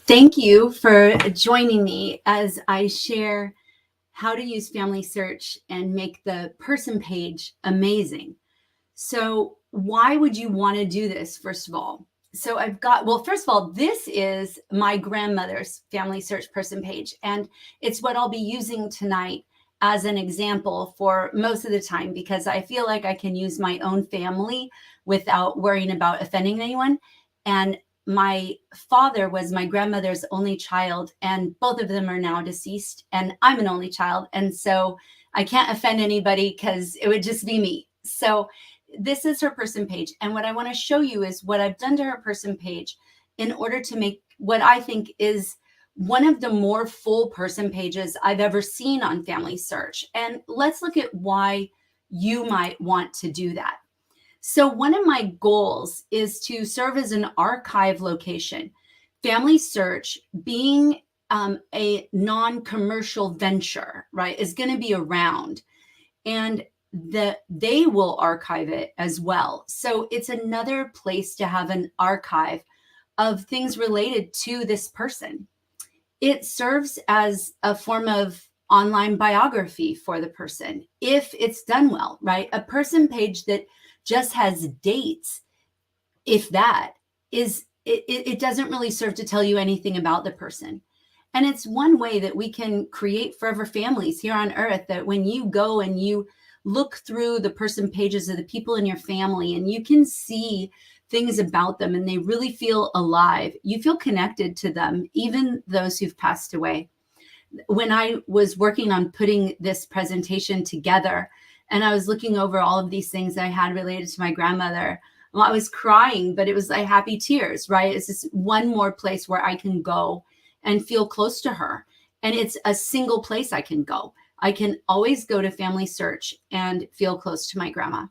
Thank you for joining me as I share how to use Family Search and make the person page amazing. So why would you want to do this, first of all? So well, first of all, this is my grandmother's Family Search person page, and it's what I'll be using tonight as an example for most of the time, because I feel like I can use my own family without worrying about offending anyone. And my father was my grandmother's only child, and both of them are now deceased, and I'm an only child. And so I can't offend anybody because it would just be me. So this is her person page. And what I want to show you is what I've done to her person page in order to make what I think is one of the more full person pages I've ever seen on Family Search. And let's look at why you might want to do that. So one of my goals is to serve as an archive location. Family Search, being a non-commercial venture, right, is going to be around, and they will archive it as well. So it's another place to have an archive of things related to this person. It serves as a form of online biography for the person if it's done well, right? A person page that just has dates, if that, it doesn't really serve to tell you anything about the person. And it's one way that we can create forever families here on earth, that when you go and you look through the person pages of the people in your family and you can see things about them and they really feel alive, you feel connected to them, even those who've passed away. When I was working on putting this presentation together and I was looking over all of these things that I had related to my grandmother, well, I was crying, but it was like happy tears, right? It's just one more place where I can go and feel close to her. And it's a single place I can go. I can always go to Family Search and feel close to my grandma.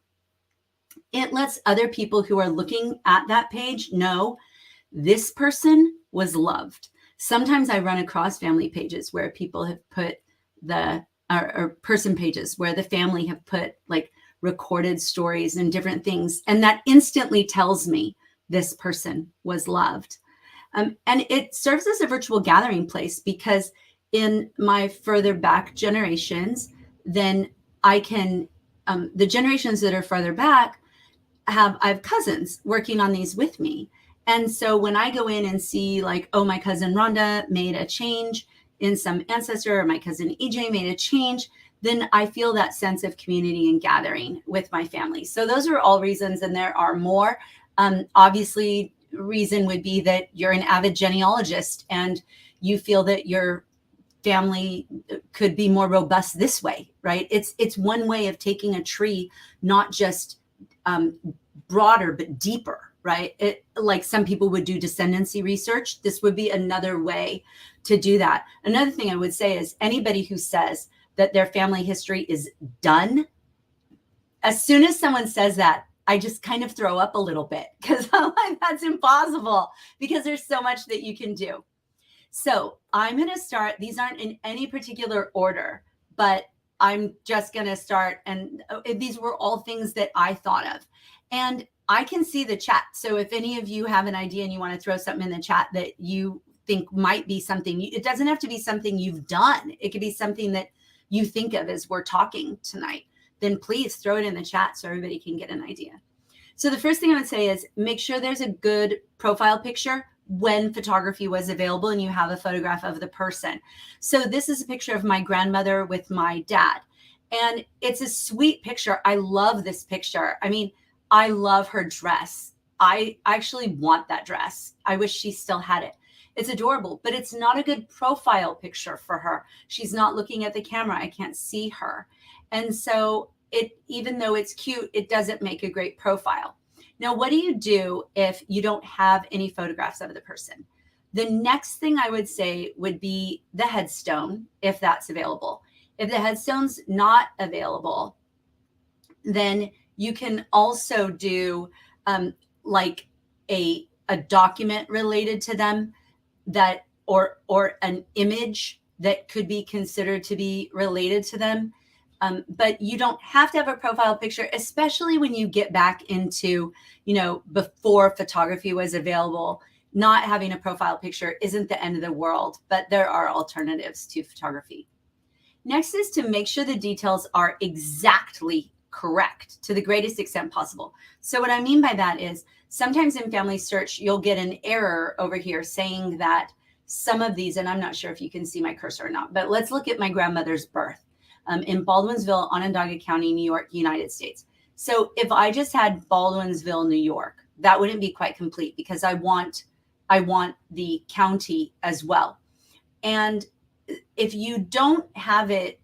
It lets other people who are looking at that page know this person was loved. Sometimes I run across family pages where people have put or person pages where the family have put like recorded stories and different things. And that instantly tells me this person was loved. And it serves as a virtual gathering place, because in my further back generations, then I can, the generations that are further back I have cousins working on these with me. And so when I go in and see like, oh, my cousin Rhonda made a change in some ancestor, or my cousin EJ made a change, then I feel that sense of community and gathering with my family. So those are all reasons, and there are more. Obviously, reason would be that you're an avid genealogist and you feel that your family could be more robust this way, right? It's one way of taking a tree, not just broader, but deeper, right? Like some people would do descendancy research. This would be another way to do that. Another thing I would say is anybody who says that their family history is done, as soon as someone says that, I just kind of throw up a little bit, because I'm like, that's impossible, because there's so much that you can do. So I'm going to start. These aren't in any particular order, but I'm just going to start. And these were all things that I thought of. And I can see the chat. So if any of you have an idea and you want to throw something in the chat that you think might be something, it doesn't have to be something you've done. It could be something that you think of as we're talking tonight. Then please throw it in the chat so everybody can get an idea. So the first thing I would say is make sure there's a good profile picture when photography was available and you have a photograph of the person. So this is a picture of my grandmother with my dad. And it's a sweet picture. I love this picture. I mean, I love her dress. I actually want that dress. I wish she still had it. It's adorable, but it's not a good profile picture for her. She's not looking at the camera. I can't see her. And so even though it's cute, it doesn't make a great profile. Now, what do you do if you don't have any photographs of the person? The next thing I would say would be the headstone, if that's available. If the headstone's not available, then you can also do like a document related to them, that or an image that could be considered to be related to them. But you don't have to have a profile picture, especially when you get back into, before photography was available. Not having a profile picture isn't the end of the world, but there are alternatives to photography. Next is to make sure the details are exactly correct to the greatest extent possible. So what I mean by that is sometimes in Family Search, you'll get an error over here saying that some of these, and I'm not sure if you can see my cursor or not, but let's look at my grandmother's birth in Baldwinsville, Onondaga County, New York, United States. So if I just had Baldwinsville, New York, that wouldn't be quite complete because I want the county as well. And if you don't have it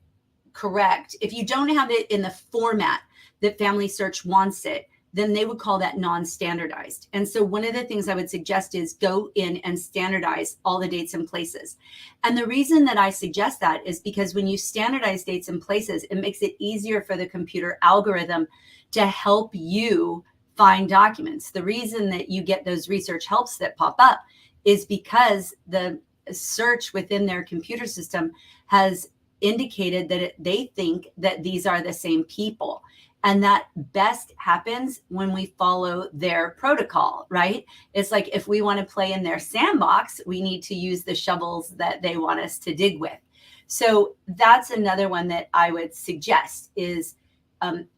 correct, if you don't have it in the format that Family Search wants it, then they would call that non-standardized. And so one of the things I would suggest is go in and standardize all the dates and places. And the reason that I suggest that is because when you standardize dates and places, it makes it easier for the computer algorithm to help you find documents. The reason that you get those research helps that pop up is because the search within their computer system has indicated that they think that these are the same people. And that best happens when we follow their protocol, right? It's like if we want to play in their sandbox, we need to use the shovels that they want us to dig with. So that's another one that I would suggest is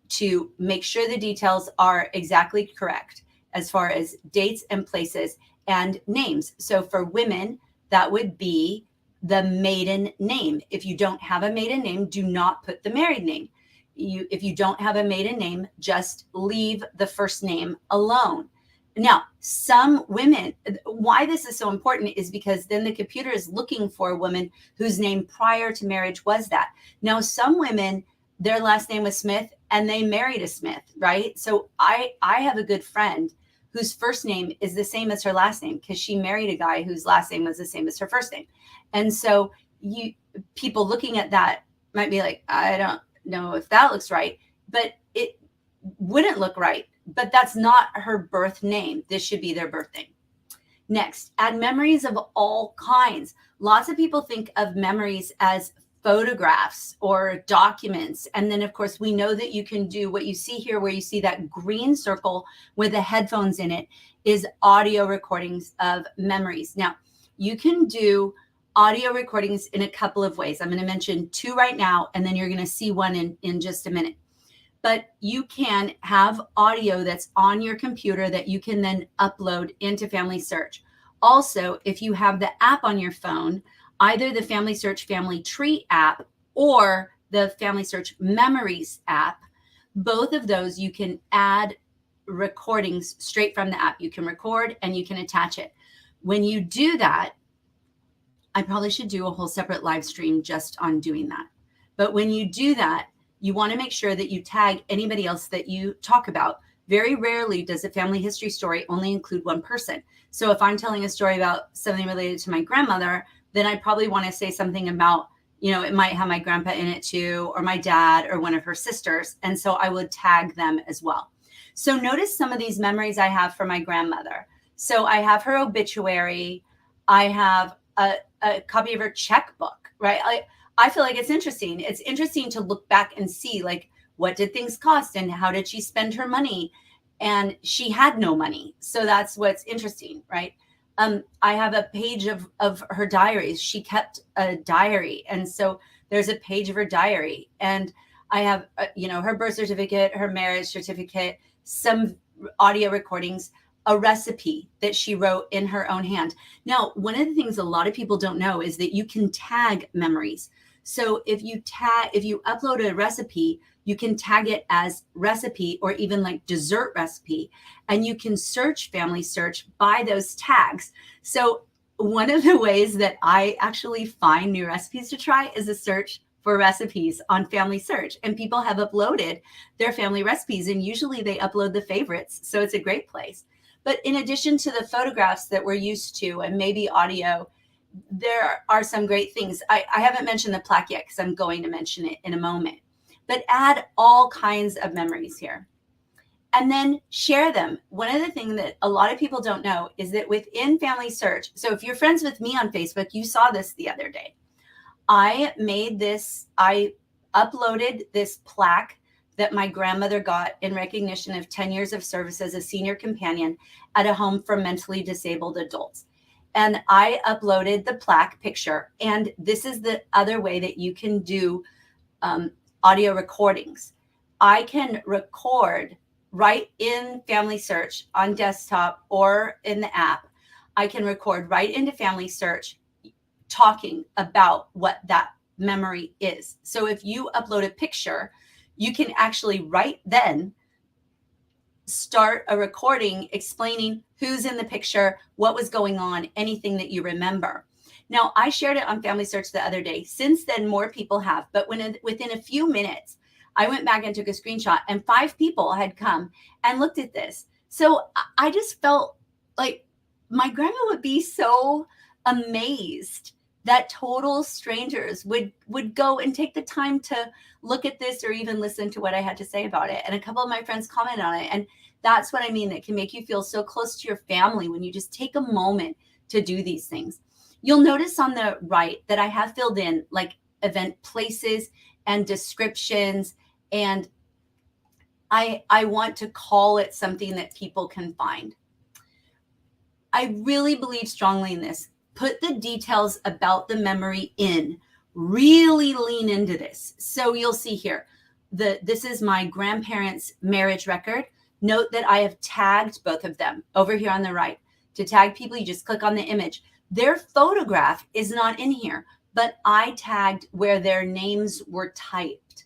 to make sure the details are exactly correct as far as dates and places and names. So for women, that would be the maiden name. If you don't have a maiden name, do not put the married name. If you don't have a maiden name, just leave the first name alone. Now, some women, why this is so important is because then the computer is looking for a woman whose name prior to marriage was that. Now, some women, their last name was Smith and they married a Smith, right? So I have a good friend whose first name is the same as her last name because she married a guy whose last name was the same as her first name. And so people looking at that might be like, I don't know if that looks right, but it wouldn't look right. But that's not her birth name. This should be their birth name. Next, add memories of all kinds. Lots of people think of memories as photographs or documents. And then, of course, we know that you can do what you see here, where you see that green circle with the headphones in it, is audio recordings of memories. Now, you can do audio recordings in a couple of ways. I'm going to mention two right now, and then you're going to see one in just a minute. But you can have audio that's on your computer that you can then upload into Family Search. Also, if you have the app on your phone, either the Family Search Family Tree app or the Family Search Memories app, both of those you can add recordings straight from the app. You can record and you can attach it. When you do that, I probably should do a whole separate live stream just on doing that. But when you do that, you want to make sure that you tag anybody else that you talk about. Very rarely does a family history story only include one person. So if I'm telling a story about something related to my grandmother, then I probably want to say something about, it might have my grandpa in it too, or my dad, or one of her sisters. And so I would tag them as well. So notice some of these memories I have for my grandmother. So I have her obituary. I have a copy of her checkbook, right? I feel like it's interesting. It's interesting to look back and see, like, what did things cost and how did she spend her money? And she had no money. So that's what's interesting, right? I have a page of her diaries. She kept a diary. And so there's a page of her diary. And I have, her birth certificate, her marriage certificate, some audio recordings, a recipe that she wrote in her own hand. Now, one of the things a lot of people don't know is that you can tag memories. So if you upload a recipe, you can tag it as recipe or even like dessert recipe, and you can search Family Search by those tags. So one of the ways that I actually find new recipes to try is a search for recipes on Family Search, and people have uploaded their family recipes, and usually they upload the favorites. So it's a great place. But in addition to the photographs that we're used to and maybe audio, there are some great things. I haven't mentioned the plaque yet because I'm going to mention it in a moment. But add all kinds of memories here. And then share them. One of the things that a lot of people don't know is that within Family Search, so if you're friends with me on Facebook, you saw this the other day. I made this, I uploaded this plaque that my grandmother got in recognition of 10 years of service as a senior companion at a home for mentally disabled adults. And I uploaded the plaque picture. And this is the other way that you can do audio recordings. I can record right in Family Search on desktop or in the app. I can record right into Family Search talking about what that memory is. So if you upload a picture, you can actually right then start a recording explaining who's in the picture, what was going on, anything that you remember. Now, I shared it on Family Search the other day. Since then, more people have, but within a few minutes, I went back and took a screenshot, and 5 people had come and looked at this. So I just felt like my grandma would be so amazed that total strangers would go and take the time to look at this or even listen to what I had to say about it. And a couple of my friends commented on it. And that's what I mean. It can make you feel so close to your family when you just take a moment to do these things. You'll notice on the right that I have filled in like event places and descriptions. And I want to call it something that people can find. I really believe strongly in this. Put the details about the memory in. Really lean into this. So you'll see here, this is my grandparents' marriage record. Note that I have tagged both of them over here on the right. To tag people, you just click on the image. Their photograph is not in here, but I tagged where their names were typed.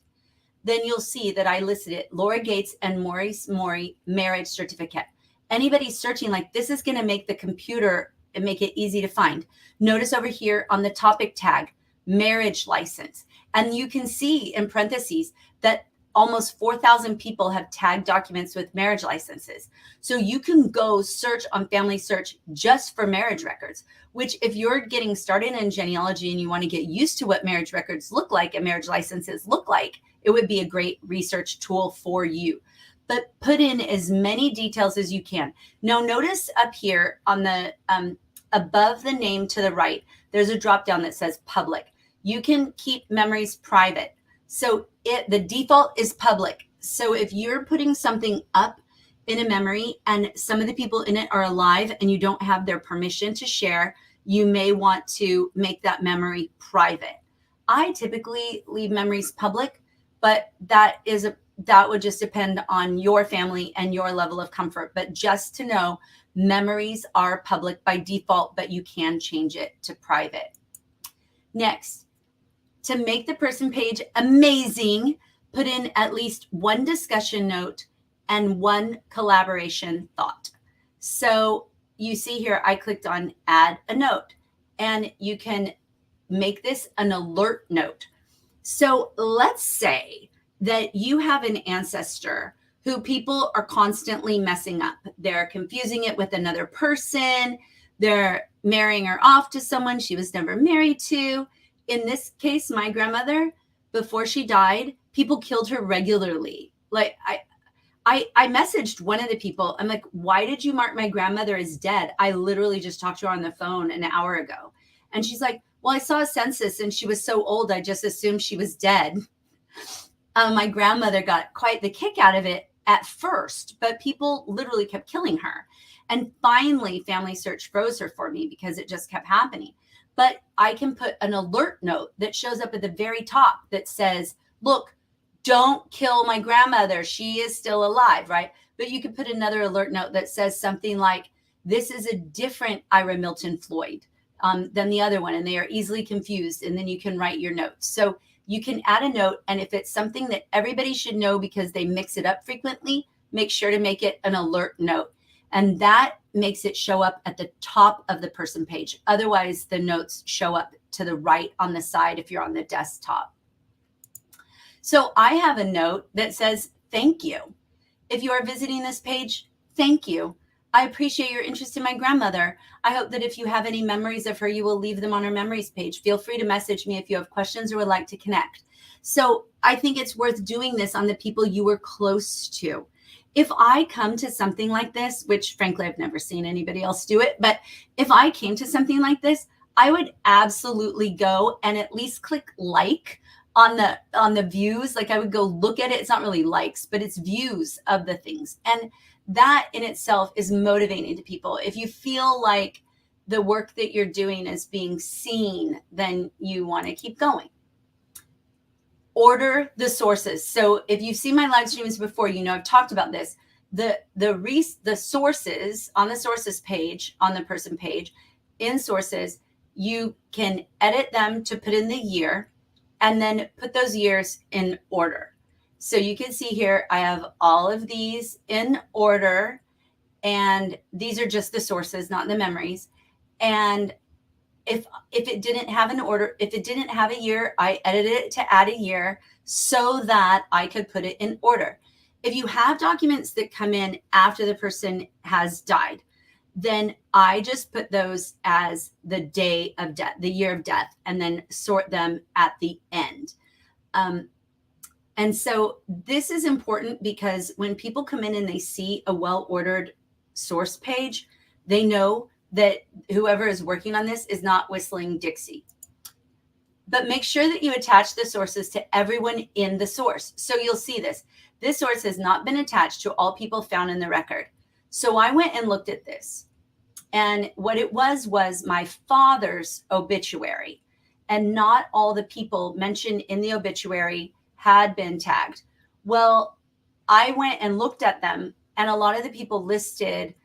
Then you'll see that I listed it, Laura Gates and Maurice Morey marriage certificate. Anybody searching, like, this is going to make the computer and make it easy to find. Notice over here on the topic tag, marriage license. And you can see in parentheses that almost 4,000 people have tagged documents with marriage licenses. So you can go search on Family Search just for marriage records, which if you're getting started in genealogy and you want to get used to what marriage records look like and marriage licenses look like, it would be a great research tool for you. But put in as many details as you can. Now, notice up here on the above the name to the right, there's a drop down that says public. You can keep memories private. So the default is public. So if you're putting something up in a memory and some of the people in it are alive and you don't have their permission to share, you may want to make that memory private. I typically leave memories public, but that would just depend on your family and your level of comfort. But just to know, memories are public by default, but you can change it to private. Next, to make the person page amazing, put in at least one discussion note and one collaboration thought. So you see here, I clicked on add a note, and you can make this an alert note. So let's say that you have an ancestor who people are constantly messing up. They're confusing it with another person. They're marrying her off to someone she was never married to. In this case, my grandmother, before she died, people killed her regularly. Like I messaged one of the people. I'm like, why did you mark my grandmother as dead? I literally just talked to her on the phone an hour ago. And she's like, well, I saw a census and she was so old, I just assumed she was dead. My grandmother got quite the kick out of it at first, but people literally kept killing her. And finally, Family Search froze her for me because it just kept happening. But I can put an alert note that shows up at the very top that says, look, don't kill my grandmother. She is still alive, right? But you could put another alert note that says something like, this is a different Ira Milton Floyd than the other one, and they are easily confused. And then you can write your notes. So you can add a note, and if it's something that everybody should know because they mix it up frequently, make sure to make it an alert note. And that makes it show up at the top of the person page. Otherwise, the notes show up to the right on the side if you're on the desktop. So I have a note that says, thank you. If you are visiting this page, thank you. I appreciate your interest in my grandmother. I hope that if you have any memories of her, you will leave them on our memories page. Feel free to message me if you have questions or would like to connect. So I think it's worth doing this on the people you were close to. If I come to something like this, which frankly, I've never seen anybody else do it, but if I came to something like this, I would absolutely go and at least click like on the views. Like I would go look at it. It's not really likes, but it's views of the things. And that in itself is motivating to people. If you feel like the work that you're doing is being seen, then you want to keep going. Order the sources. So if you've seen my live streams before, you know I've talked about this. The sources on the sources page, on the person page, in sources, you can edit them to put in the year and then put those years in order. So you can see here, I have all of these in order, and these are just the sources, not the memories. And if it didn't have an order, if it didn't have a year, I edited it to add a year so that I could put it in order. If you have documents that come in after the person has died, then I just put those as the day of death, the year of death, and then sort them at the end. And so this is important because when people come in and they see a well-ordered source page, they know that whoever is working on this is not whistling Dixie. But make sure that you attach the sources to everyone in the source. So you'll see this. This source has not been attached to all people found in the record. So I went and looked at this. And what it was my father's obituary. And not all the people mentioned in the obituary had been tagged. Well, I went and looked at them, and a lot of the people listed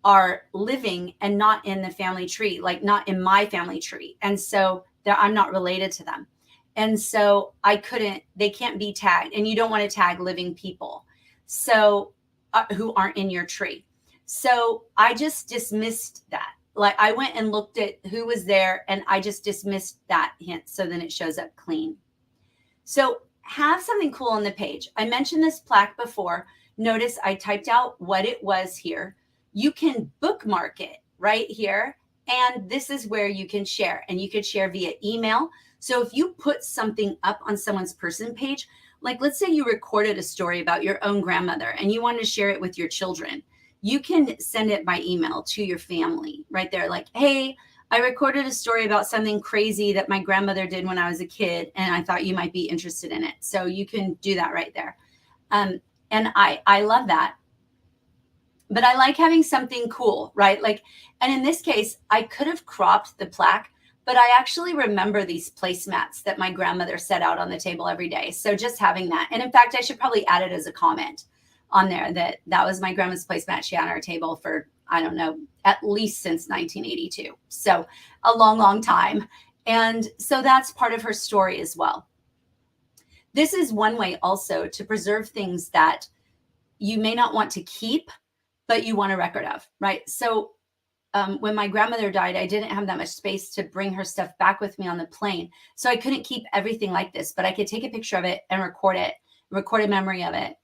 are living and not in the family tree, like not in my family tree. And so I'm not related to them. And so they can't be tagged, and you don't want to tag living people. So who aren't in your tree. So I just dismissed that. Like I went and looked at who was there, and I just dismissed that hint. So then it shows up clean. So have something cool on the page. I mentioned this plaque before. Notice I typed out what it was here. You can bookmark it right here. And this is where you can share, and you could share via email. So if you put something up on someone's person page, like let's say you recorded a story about your own grandmother and you want to share it with your children, you can send it by email to your family right there. Like, hey, I recorded a story about something crazy that my grandmother did when I was a kid, and I thought you might be interested in it. So you can do that right there. And I love that. But I like having something cool, right? Like, and in this case, I could have cropped the plaque, but I actually remember these placemats that my grandmother set out on the table every day. So just having that. And in fact, I should probably add it as a comment on there that was my grandma's placemat she had on our table for, I don't know, at least since 1982. So a long, long time. And so that's part of her story as well. This is one way also to preserve things that you may not want to keep, but you want a record of, right? So when my grandmother died, I didn't have that much space to bring her stuff back with me on the plane. So I couldn't keep everything like this, but I could take a picture of it and record a memory of it.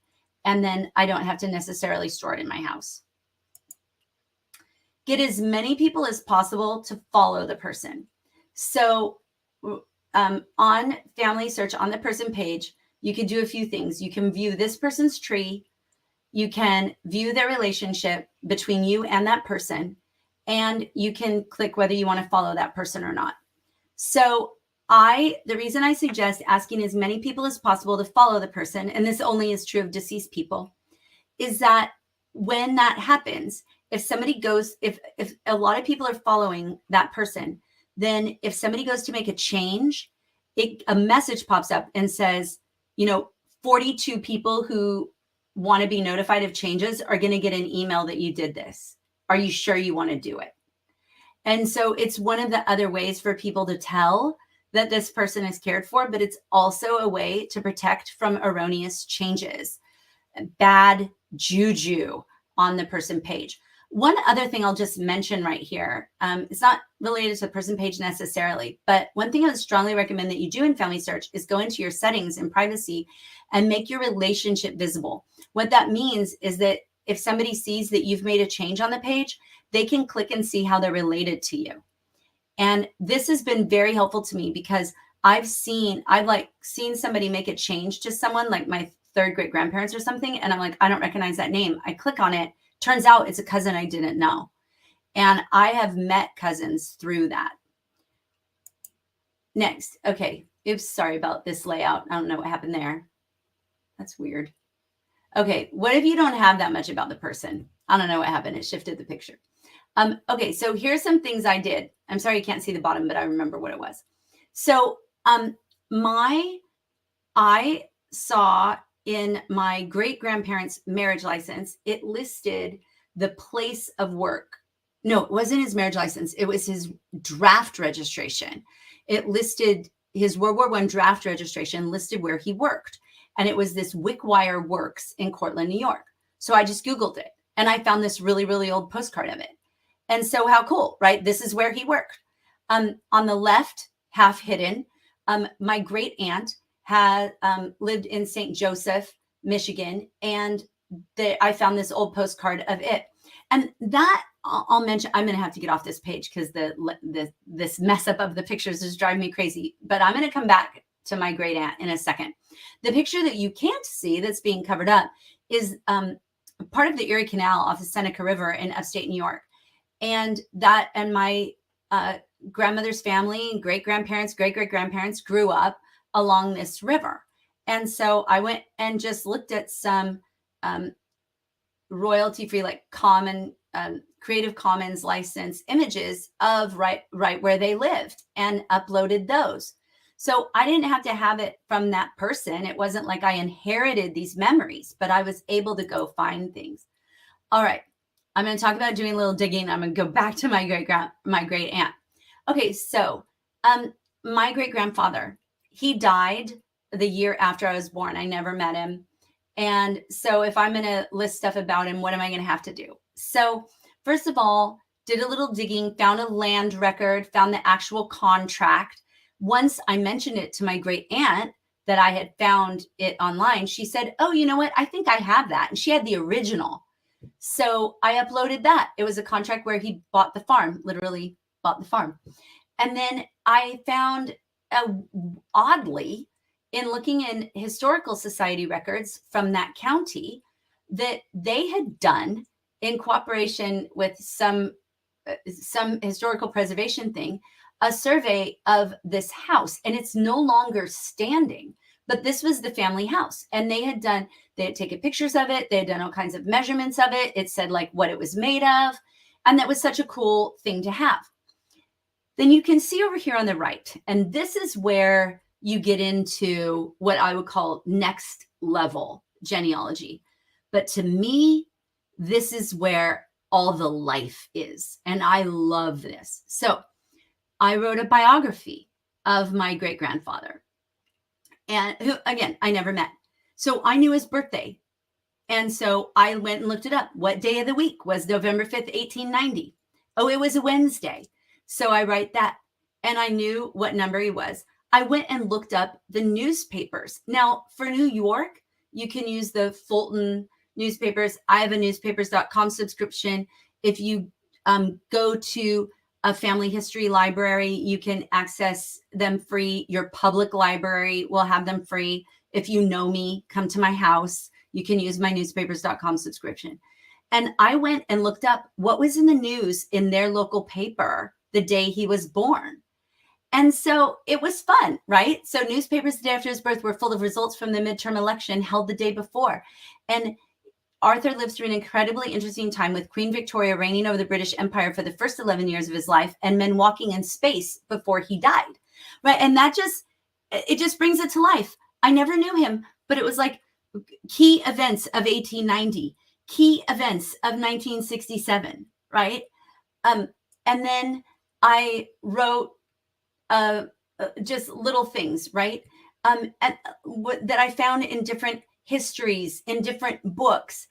And then I don't have to necessarily store it in my house. Get as many people as possible to follow the person. So on Family Search, on the person page, you can do a few things. You can view this person's tree. You can view their relationship between you and that person, and you can click whether you want to follow that person or not. So the reason I suggest asking as many people as possible to follow the person, and this only is true of deceased people, is that when that happens, if somebody goes, if a lot of people are following that person, then if somebody goes to make a change, a message pops up and says, 42 people who want to be notified of changes are going to get an email that you did this. Are you sure you want to do it? And so it's one of the other ways for people to tell that this person is cared for, but it's also a way to protect from erroneous changes, bad juju on the person page. One other thing I'll just mention right here, it's not related to the person page necessarily, but one thing I would strongly recommend that you do in Family Search is go into your settings and privacy and make your relationship visible. What that means is that if somebody sees that you've made a change on the page, they can click and see how they're related to you. And this has been very helpful to me because I've seen somebody make a change to someone, like my third great grandparents or something, and I'm like, I don't recognize that name. I click on it. Turns out it's a cousin I didn't know. And I have met cousins through that. Next, okay. Oops, sorry about this layout. I don't know what happened there. That's weird. Okay, what if you don't have that much about the person? I don't know what happened. It shifted the picture. Okay, so here's some things I did. I'm sorry you can't see the bottom, but I remember what it was. So I saw in my great-grandparents' marriage license, it listed the place of work. No, it wasn't his marriage license. It was his draft registration. It listed his World War I draft registration, listed where he worked. And it was this Wickwire Works in Cortland, New York. So I just Googled it and I found this really, really old postcard of it. And so how cool, right? This is where he worked. On the left, half hidden, my great aunt had lived in St. Joseph, Michigan, and I found this old postcard of it. And that I'll mention, I'm going to have to get off this page because this mess up of the pictures is driving me crazy. But I'm going to come back to my great aunt in a second. The picture that you can't see that's being covered up is part of the Erie Canal off the Seneca River in upstate New York. And my grandmother's family, great-grandparents, great-great-grandparents grew up along this river. And so I went and just looked at some royalty-free, like common Creative Commons license images of right where they lived and uploaded those. So I didn't have to have it from that person. It wasn't like I inherited these memories, but I was able to go find things. All right. I'm going to talk about doing a little digging. I'm going to go back to my great aunt. Okay. So my great grandfather, he died the year after I was born. I never met him. And so if I'm going to list stuff about him, what am I going to have to do? So first of all, did a little digging, found a land record, found the actual contract. Once I mentioned it to my great aunt that I had found it online, she said, oh, you know what? I think I have that. And she had the original. So I uploaded that. It was a contract where he bought the farm, literally bought the farm. And then I found, oddly, in looking in historical society records from that county, that they had done in cooperation with some historical preservation thing, a survey of this house, and it's no longer standing, but this was the family house. And they had taken pictures of it. They had done all kinds of measurements of it. It said like what it was made of. And that was such a cool thing to have. Then you can see over here on the right, and this is where you get into what I would call next level genealogy. But to me, this is where all the life is. And I love this. So I wrote a biography of my great grandfather, and who, again, I never met. So I knew his birthday. And so I went and looked it up. What day of the week was November 5th, 1890? Oh, it was a Wednesday. So I write that, and I knew what number he was. I went and looked up the newspapers. Now, for New York, you can use the Fulton newspapers. I have a newspapers.com subscription. If you go to a family history library, you can access them free. Your public library will have them free. If you know me, come to my house. You can use my newspapers.com subscription. And I went and looked up what was in the news in their local paper the day he was born. And so it was fun, right? So newspapers the day after his birth were full of results from the midterm election held the day before. And Arthur lived through an incredibly interesting time with Queen Victoria reigning over the British Empire for the first 11 years of his life and men walking in space before he died, right? And it just brings it to life. I never knew him, but it was like key events of 1890, key events of 1967, right? And then I wrote just little things, right? That I found in different histories, in different books.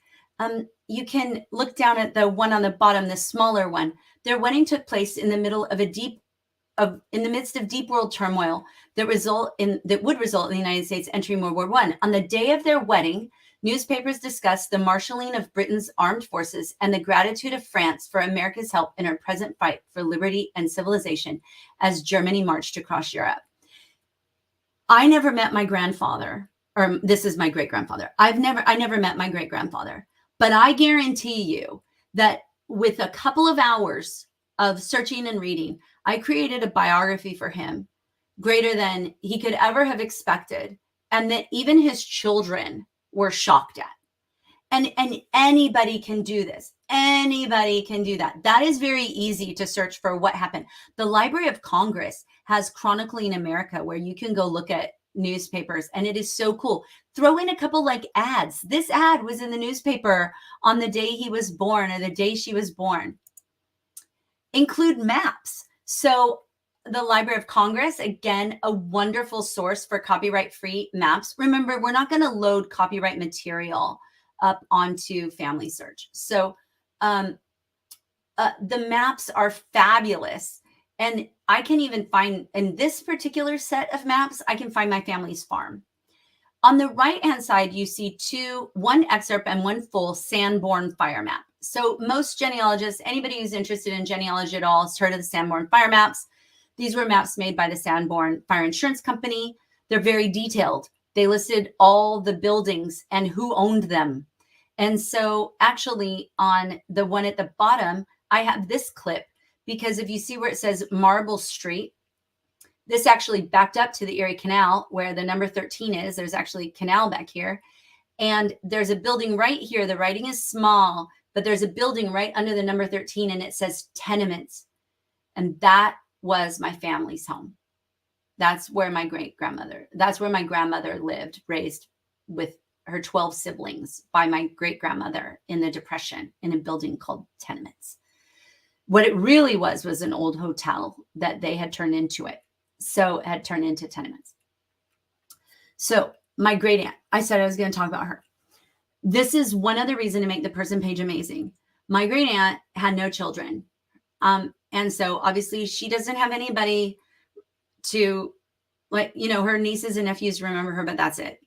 You can look down at the one on the bottom, the smaller one. Their wedding took place in the middle of in the midst of deep world turmoil that would result in the United States entering World War I. On the day of their wedding, newspapers discussed the marshaling of Britain's armed forces and the gratitude of France for America's help in her present fight for liberty and civilization as Germany marched across Europe. I never met my grandfather, or this is my great grandfather. I never met my great grandfather, but I guarantee you that with a couple of hours of searching and reading, I created a biography for him greater than he could ever have expected, and that even his children were shocked at. And anybody can do this. Anybody can do that. That is very easy to search for what happened. The Library of Congress has Chronicling America, where you can go look at newspapers, and it is so cool. Throw in a couple like ads. This ad was in the newspaper on the day he was born or the day she was born. Include maps. So the Library of Congress, again, a wonderful source for copyright-free maps. Remember, we're not going to load copyright material up onto Family Search. So the maps are fabulous. And I can even find, in this particular set of maps, I can find my family's farm. On the right-hand side, you see one excerpt and one full Sanborn fire map. So most genealogists, anybody who's interested in genealogy at all, has heard of the Sanborn fire maps. These were maps made by the Sanborn Fire Insurance Company. They're very detailed. They listed all the buildings and who owned them. And so actually on the one at the bottom, I have this clip, because if you see where it says Marble Street, this actually backed up to the Erie Canal where the number 13 is. There's actually a canal back here. And there's a building right here. The writing is small, but there's a building right under the number 13 and it says tenements. And that was my family's home. That's where my grandmother lived, raised with her 12 siblings by my great-grandmother in the Depression in a building called tenements. What it really was an old hotel that they had turned into it. So it had turned into tenements. So my great aunt, I said I was going to talk about her. This is one other reason to make the person page amazing. My great aunt had no children. And so obviously she doesn't have anybody to, like, her nieces and nephews remember her, but that's it.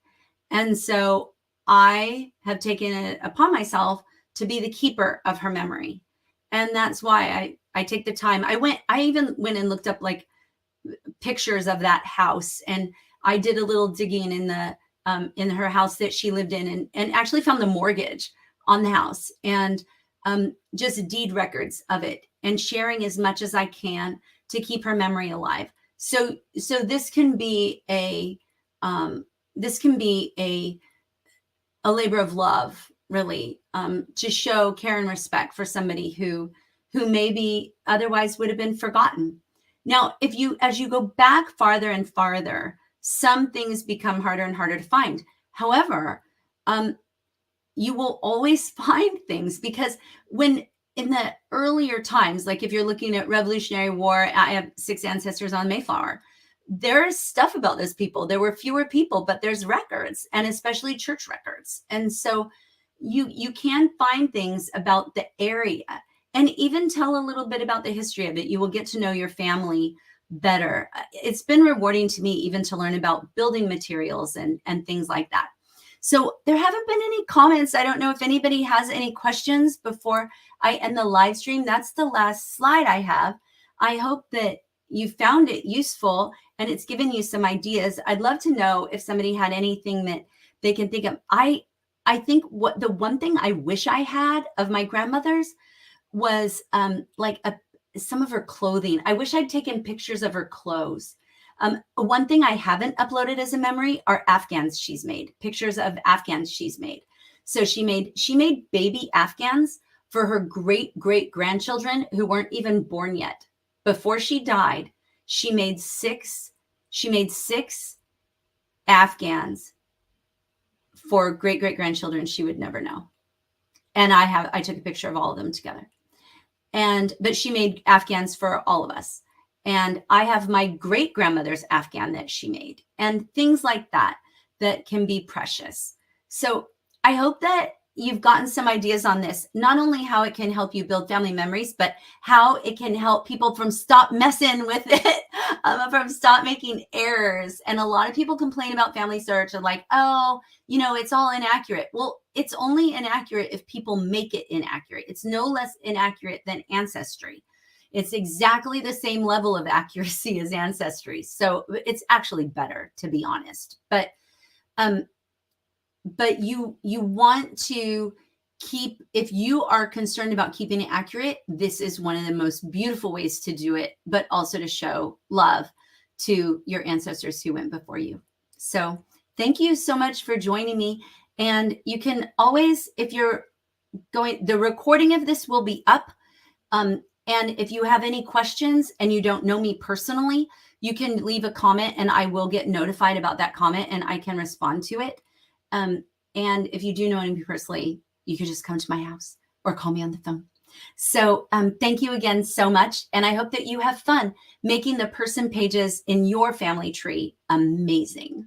And so I have taken it upon myself to be the keeper of her memory. And that's why I take the time. I even went and looked up like pictures of that house. And I did a little digging in her house that she lived in, and actually found the mortgage on the house and just deed records of it, and sharing as much as I can to keep her memory alive. So this can be a labor of love, really, to show care and respect for somebody who maybe otherwise would have been forgotten. Now, as you go back farther and farther, some things become harder and harder to find. However, you will always find things, because when in the earlier times, like if you're looking at Revolutionary War, I have 6 ancestors on Mayflower. There's stuff about those people. There were fewer people, but there's records, and especially church records. And so you can find things about the area and even tell a little bit about the history of it. You will get to know your family better. It's been rewarding to me even to learn about building materials and things like that. So there haven't been any comments. I don't know if anybody has any questions before I end the live stream. That's the last slide I have. I hope that you found it useful and it's given you some ideas. I'd love to know if somebody had anything that they can think of. I think the one thing I wish I had of my grandmother's was some of her clothing. I wish I'd taken pictures of her clothes. One thing I haven't uploaded as a memory are Afghans she's made, pictures of Afghans she's made. So she made baby Afghans for her great-great-grandchildren who weren't even born yet. Before she died, she made six Afghans for great-great-grandchildren she would never know. And I took a picture of all of them together. But she made Afghans for all of us. And I have my great-grandmother's Afghan that she made, and things like that can be precious. So I hope that you've gotten some ideas on this, not only how it can help you build family memories, but how it can help people from stop messing with it, from stop making errors. And a lot of people complain about Family Search and like, oh, it's all inaccurate. Well, it's only inaccurate if people make it inaccurate. It's no less inaccurate than Ancestry. It's exactly the same level of accuracy as Ancestry. So it's actually better, to be honest. But you want to keep, if you are concerned about keeping it accurate, this is one of the most beautiful ways to do it, but also to show love to your ancestors who went before you. So thank you so much for joining me. And you can always, if you're going, the recording of this will be up. And if you have any questions and you don't know me personally, you can leave a comment and I will get notified about that comment and I can respond to it. And if you do know me personally, you can just come to my house or call me on the phone. So thank you again so much. And I hope that you have fun making the person pages in your family tree amazing.